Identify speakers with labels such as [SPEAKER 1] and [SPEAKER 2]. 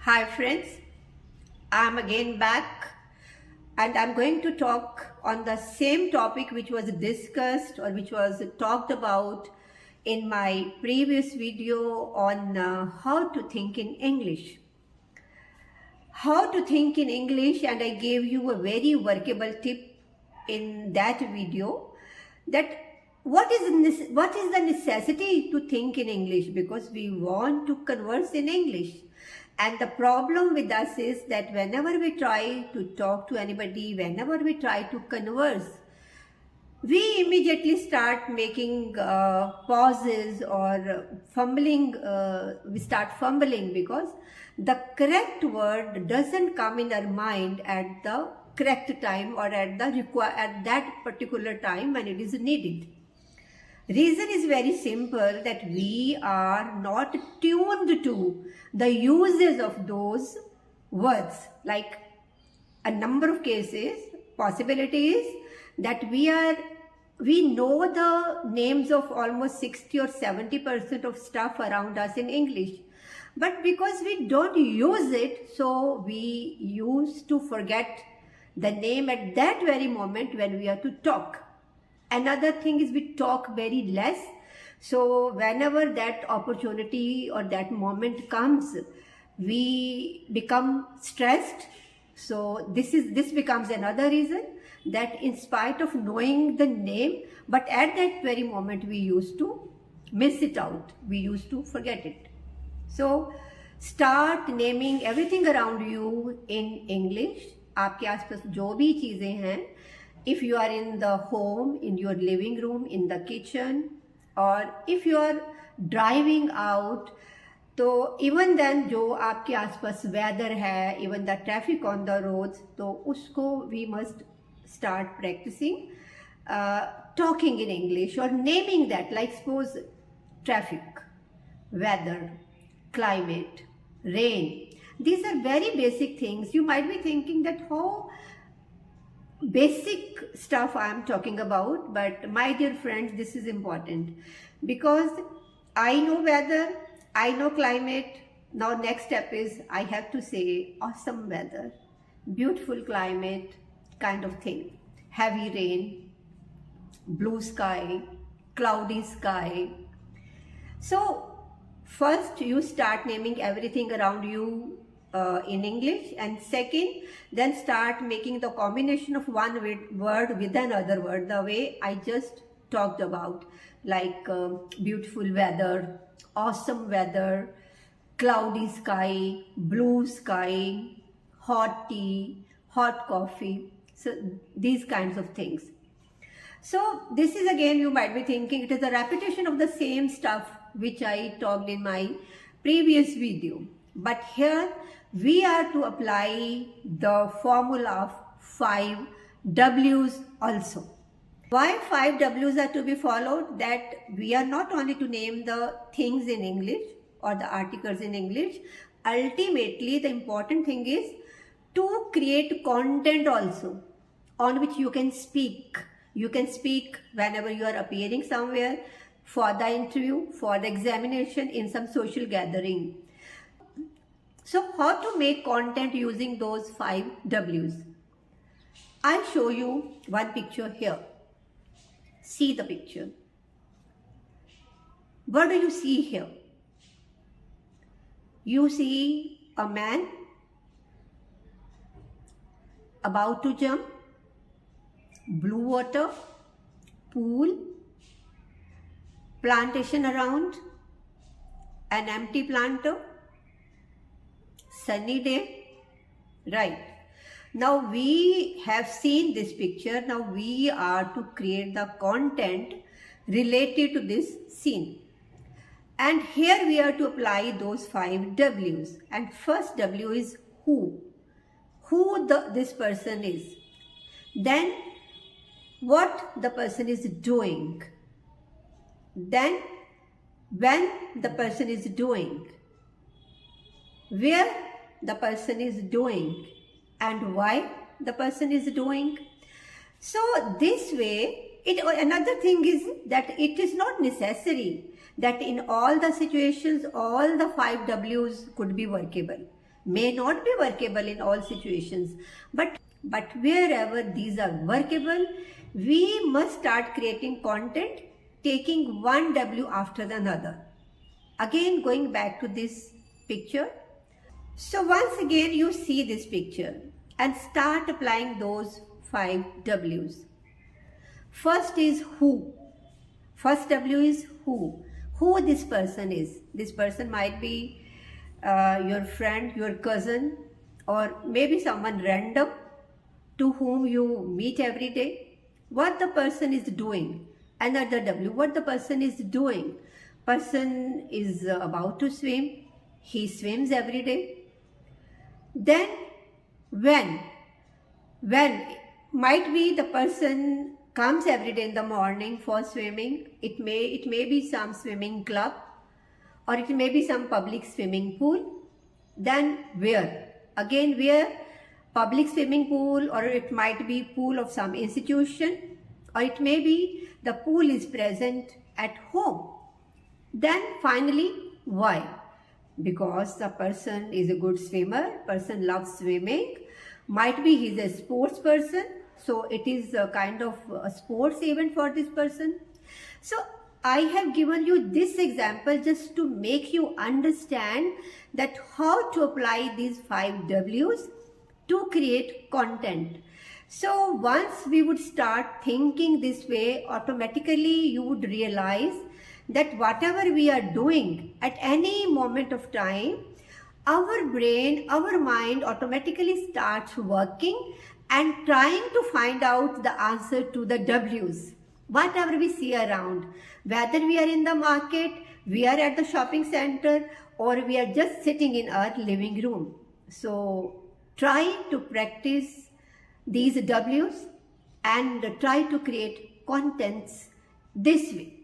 [SPEAKER 1] Hi friends, I'm again back and I'm going to talk on the same topic which was discussed or which was talked about in my previous video on how to think in English. How to think in English, and I gave you a very workable tip in that video that what is the necessity to think in English, because we want to converse in English. And the problem with us is that whenever we try to talk to anybody, whenever we try to converse, we immediately start making pauses or fumbling. We start fumbling because the correct word doesn't come in our mind at the correct time or at that particular time when it is needed. Reason is very simple, that we are not tuned to the uses of those words. Like a number of cases, possibility is that we know the names of almost 60 or 70% of stuff around us in English. But because we don't use it, so we used to forget the name at that very moment when we are to talk. Another thing is we talk very less. So whenever that opportunity or that moment comes, we become stressed. So this becomes another reason, that in spite of knowing the name, but at that very moment we used to miss it out. We used to forget it. So start naming everything around you in English. आपके आसपास जो भी चीजें हैं, if you are in the home, in your living room, in the kitchen, or if you are driving out, तो even then जो आपके आसपास weather है, even the traffic on the roads, तो उसको we must start practicing talking in English or naming that. Like suppose traffic, weather, climate, rain. These are very basic things. You might be thinking that how basic stuff I am talking about, but my dear friends, this is important, because I know weather, I know climate. Now next step is I have to say awesome weather, beautiful climate kind of thing, heavy rain, blue sky, cloudy sky. So first you start naming everything around you in English, and second, then start making the combination of one word with another word, the way I just talked about, like beautiful weather, awesome weather, cloudy sky, blue sky, hot tea, hot coffee. So these kinds of things. So this is, again, you might be thinking it is a repetition of the same stuff which I talked in my previous video. But here we are to apply the formula of 5 W's also. Why 5 W's are to be followed? That we are not only to name the things in English or the articles in English. Ultimately, the important thing is to create content also on which you can speak. You can speak whenever you are appearing somewhere, for the interview, for the examination, in some social gathering. So how to make content using those 5 W's? I'll show you one picture here. See the picture. What do you see here? You see a man about to jump, blue water, pool, plantation around, an empty planter, sunny day, right? Now we have seen this picture. Now we are to create the content related to this scene. And here we are to apply those 5 W's. And first W is who. This person is. Then what the person is doing. Then when the person is doing. Where the person is doing, and why the person is doing. So this way, another thing is that it is not necessary that in all the situations all the 5 W's could be workable. may not be workable in all situations, but wherever these are workable, we must start creating content, taking one W after another. Again, going back to this picture. So once again, you see this picture and start applying those 5 W's. First is who. First W is who. Who this person is. This person might be your friend, your cousin, or maybe someone random to whom you meet every day. What the person is doing. Another W. What the person is doing. Person is about to swim. He swims every day. Then when might be the person comes every day in the morning for swimming. It may be some swimming club, or it may be some public swimming pool. Then where? Again where? Public swimming pool, or it might be pool of some institution, or it may be the pool is present at home. Then finally, why? Because the person is a good swimmer, person loves swimming, might be he's a sports person, so it is a kind of a sports event for this person. So I have given you this example just to make you understand that how to apply these 5 W's to create content. So once we would start thinking this way, automatically you would realize that whatever we are doing at any moment of time, our brain, our mind automatically starts working and trying to find out the answer to the W's. Whatever we see around, whether we are in the market, we are at the shopping center, or we are just sitting in our living room. So try to practice these W's and try to create contents this way.